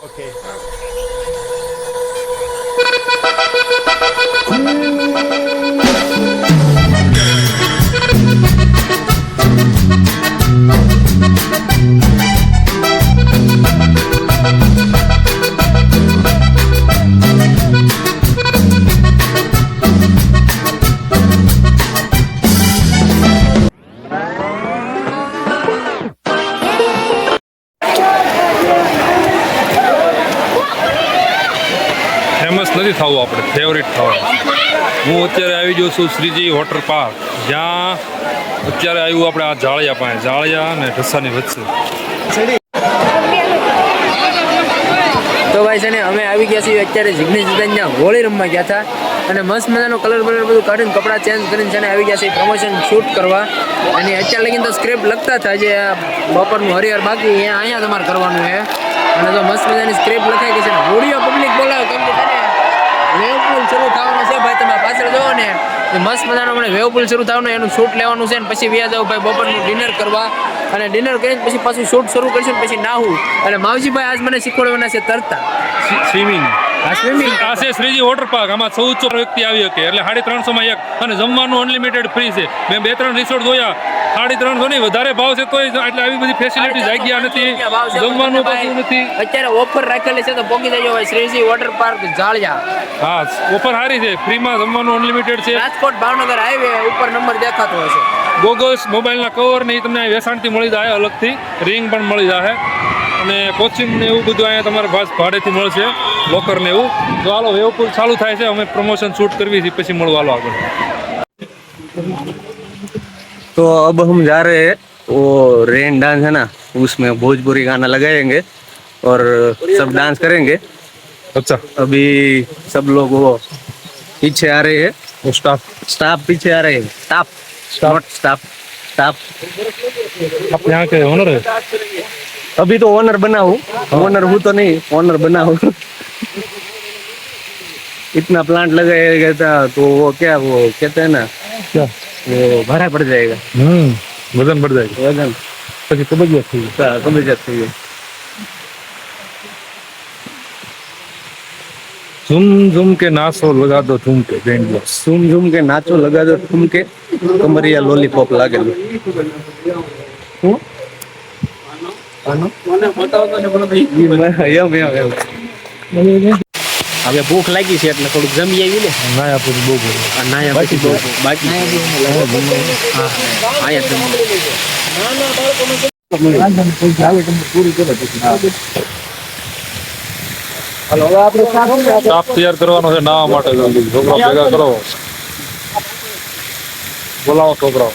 Okay. Famous નથી થવું આપણે, ફેવરિટ થવાનું. હું અત્યારે આવી ગયો છું શ્રીજી વોટર પાર્ક, જ્યાં અત્યારે આવ્યું આપણે આ જાળિયા પાસે, જાળિયા અને ઢસાની વચ્ચે. તો ભાઈ છે ને અમે આવી ગયા છીએ અત્યારે જિગ્નેશ દાદાની હોળી રમવા ગયા હતા અને મસ્ત મજાનો કલર બલર બધું કાઢીને કપડાં ચેન્જ કરીને છે ને આવી ગયા છે પ્રમોશન શૂટ કરવા. અને અત્યારે લગીને તો સ્ક્રિપ્ટ લખતા હતા, જે બપોરનું હરિહર બાકી અહીંયા તમારે કરવાનું છે. અને તો મસ્ત મજાની સ્ક્રિપ્ટ લખાઈ ગઈ છે ને હોળીઓ પબ્લિક બોલાવે કેમ કે છે ને વેવ પુલ શરૂ થવાનો છે. ભાઈ તમે પાછળ જોવો ને મસ્ત મજાનો મને વેવ પુલ શરૂ થવાનું, એનું શૂટ લેવાનું છે ને પછી વ્યા જાવ ભાઈ બપોરનું ડિનર કરવા. અને ડિનર કરીને પછી પાછું શૂટ શરૂ કરીશું ને પછી નાહું. અને માવજીભાઈ આજ મને શીખવાડવાના છે તરતા સ્વિમિંગ. સ્વિમિંગ આ છે શ્રીજી વોટર પાર્ક. આમાં 1400 વ્યક્તિ આવી શકે, એટલે 350 માં એક. અને જમવાનું અનલિમિટેડ ફ્રી છે. મેં 2-3 રિસોર્ટ જોયા, 350 નહીં વધારે ભાવ છે, તોય એટલે આવી બધી ફેસિલિટી જગ્યા નથી, જમવાનું બધું નથી. અત્યારે ઓફર રાખેલી છે તો પોકી જજો ભાઈ શ્રીજી વોટર પાર્ક જાળિયા. હા, ઓફર સારી છે, ફ્રીમાં જમવાનું અનલિમિટેડ છે. રાજકોટ ભાવનગર હાઈવે ઉપર નંબર દેખાતો હશે. ગોગલ્સ, મોબાઈલના કવર ને એ તમને વેચાણથી મળી જાય, અલગથી રિંગ પણ મળી જાય. અને કોચિંગ ને એવું બધું અહીંયા તમારે ભાડેથી મળશે, લોકર ને એવું. તો હાલો વેવપુલ ચાલુ થાય છે, અમે પ્રમોશન શૂટ કરવી છે, પછી મળવા હાલો આગળ. तो अब हम जा रहे हैं, वो रेन डांस है ना, उसमें भोजपुरी गाना लगाएंगे और सब डांस करेंगे. अच्छा, अभी सब लोग वो पीछे आ रहे हैं, वो स्टाफ पीछे आ रहे हैं, स्टाफ. आप यहाँ के ओनर है? अभी तो ओनर बना हूँ, ओनर हूँ तो नहीं, ओनर बना हूँ. इतना प्लांट लगाया गया था तो वो क्या वो कहते हैं ना, क्या वो भाड़ा पड़ जाएगा, वजन बढ़ जाएगा, वजन પછી કબજિયાત થઈ ગઈ. कब्जियत થઈ गई. झूम झूम के नाचो लगा दो झूम के बैंड. झूम झूम के नाचो लगा दो ठुम के कमरिया लॉलीपॉप लागेલું. હું હવે ભૂખ લાગી છે એટલે થોડુંક જમી આવી ને. નાયા પૂરી બહુ બોલ. નાયા પછી બાકી સ્ટાફ તૈયાર કરવાનો છે નાવા માટે. જલ્દી છોકરા ભેગા કરો, બોલાવો છોકરાઓ.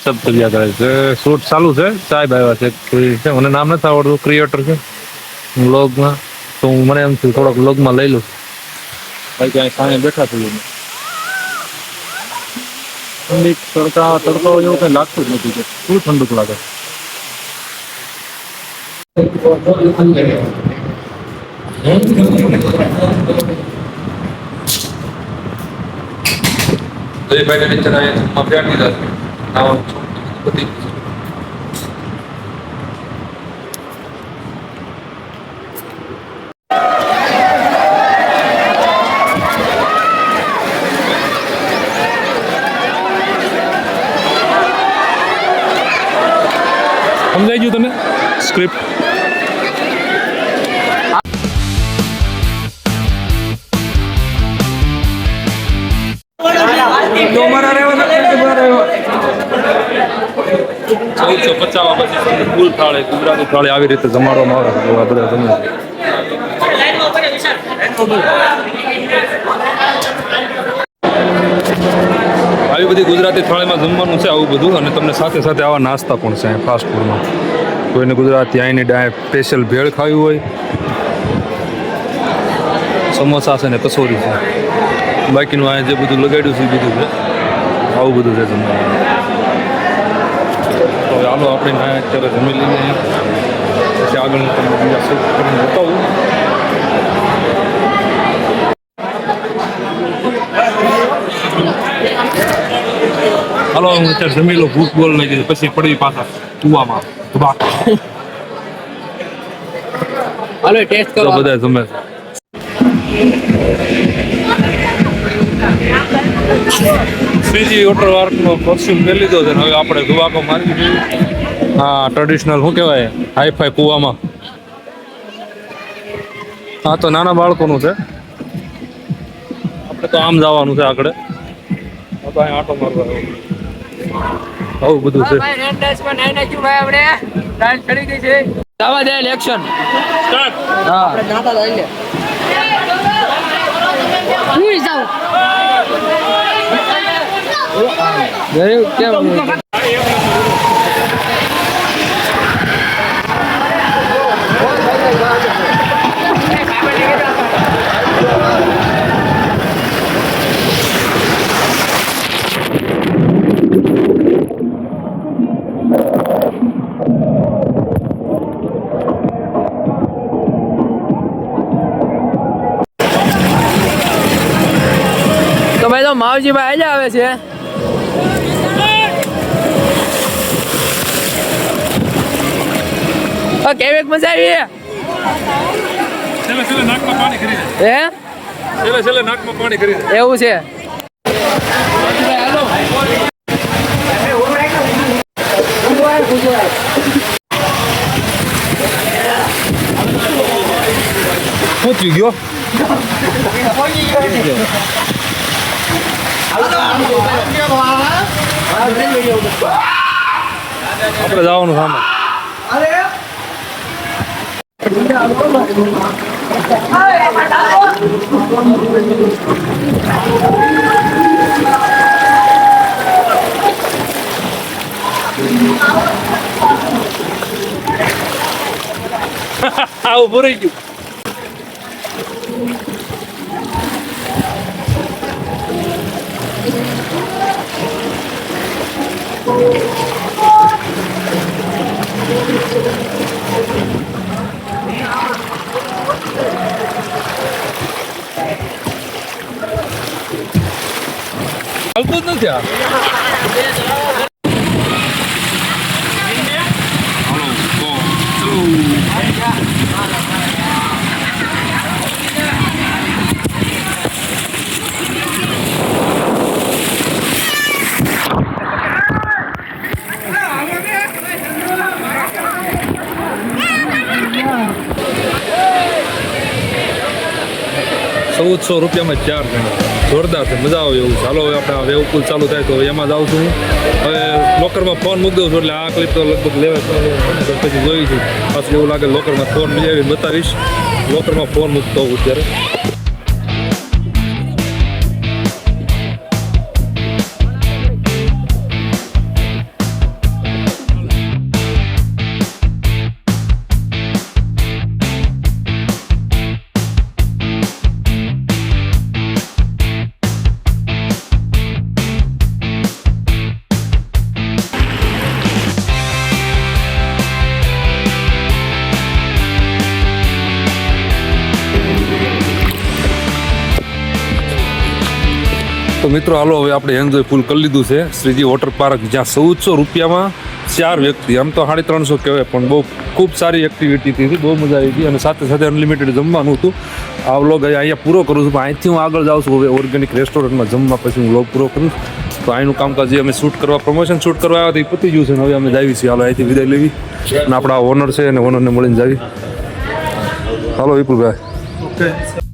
સબ તૈયાર કરે છે, શૂટ ચાલુ છે. સાહેબ આવ્યા છે, મને નામ નથી આવડતું, ક્રિએટર છે. વ્લોગમાં, તો હું મને એમ થયું થોડોક વ્લોગમાં લઈ લઉં. ભાઈ ક્યાંય સામે બેઠા થયું ઠંડી તડકો એવું કંઈ લાગતું જ નથી કે શું ઠંડક લાગે. ભાઈ નીચે બેઠી બધી સમજાઈ ગયું તને સ્ક્રિપ્ટ? ચૌદસો 50 પછી ફૂલ થાળી ગુજરાતી થાળી આવી રીતે જમાડવામાં આવે છે. બધા જમે આવી બધી ગુજરાતી થાળીમાં જમવાનું છે આવું બધું, અને તમને સાથે સાથે આવા નાસ્તા પણ છે ફાસ્ટ ફૂડમાં. કોઈને ગુજરાતી અહીંની ડાય સ્પેશિયલ ભેળ ખાવી હોય, સમોસા છે ને કચોરી છે, બાકીનું આ જે બધું લગાડ્યું છે એ બધું છે. આવું બધું છે જમવાનું. તો ચાલો આપણે અત્યારે જમી લઈએ, પછી આગળ તમને બીજા શૂટ કરીને બતાવું. હાલો હું અત્યારે જમી લો, ભૂખ બોલ લઈ ગઈ, પછી પડી પાછા કુવામાં. હાલો ટેસ્ટ કરો. બધા જમે શ્રીજી વોટર પાર્કનો કોસ્ચ્યુમ પહેરી લીધો છે. હવે આપણે ધુવાકો મારી દીધું. હા, ટ્રેડિશનલ શું કહેવાય, હાઈફાઈ કુવામાં. હા, તો નાના બાળકોનું છે. આપણે તો આમ જવાનું છે આગળ. અહીં આટો મારવા આવું બધું છે. જવા દે એક્શન સ્ટાર્ટ. હા કેમ તો ભાઈ તો માવજીભાઈ આજે આવે છે. કેવેક મજા આવી છેલ્લે છેલ્લે નાકમાં પાણી કરી દે. હે છેલ્લે છેલ્લે નાકમાં પાણી કરી દે. એવું છે. પહોંચી ગયો. આપણે જવાનું સામે. આવું ભરાઈ ગયું. હાલતું જ નથી આ. ₹1400 4 જણા. જોરદાર છે, મજા આવે એવું. ચાલો હવે આપણે વેવ પુલ ચાલુ થાય તો એમાં જ આવું છું. હવે લોકરમાં ફોન મૂકી દઉં છું, એટલે આ ક્લિપ તો લગભગ લેવા પછી જોઈશું. પાછું એવું લાગે લોકરમાં ફોન બીજા આવીને બતાવીશ. લોકરમાં ફોન મૂકતો હોઉં ત્યારે. તો મિત્રો હાલો હવે આપણે એન્જોય ફૂલ કરી લીધું છે શ્રીજી વોટર પાર્ક, જ્યાં 1400 રૂપિયામાં 4 વ્યક્તિ, આમ તો 350 કહેવાય, પણ બહુ ખૂબ સારી એક્ટિવિટી હતી, બહુ મજા આવી હતી અને સાથે સાથે અનલિમિટેડ જમવાનું હતું. આ વ્લોગ અહીંયા પૂરો કરું છું, પણ અહીંથી હું આગળ જાઉં છું હવે ઓર્ગેનિક રેસ્ટોરન્ટમાં જમવા, પછી હું વ્લોગ પૂરો કરું. તો અહીંનું કામકાજ જે અમે શૂટ કરવા પ્રમોશન શૂટ કરવા આવ્યા હતા એ પતી ગયું છે, અને હવે અમે જાવી છીએ. હાલો અહીંથી વિદાય લેવી અને આપણા ઓનર છે અને ઓનરને મળીને જાવી. હાલો વિપુલભાઈ. ઓકે.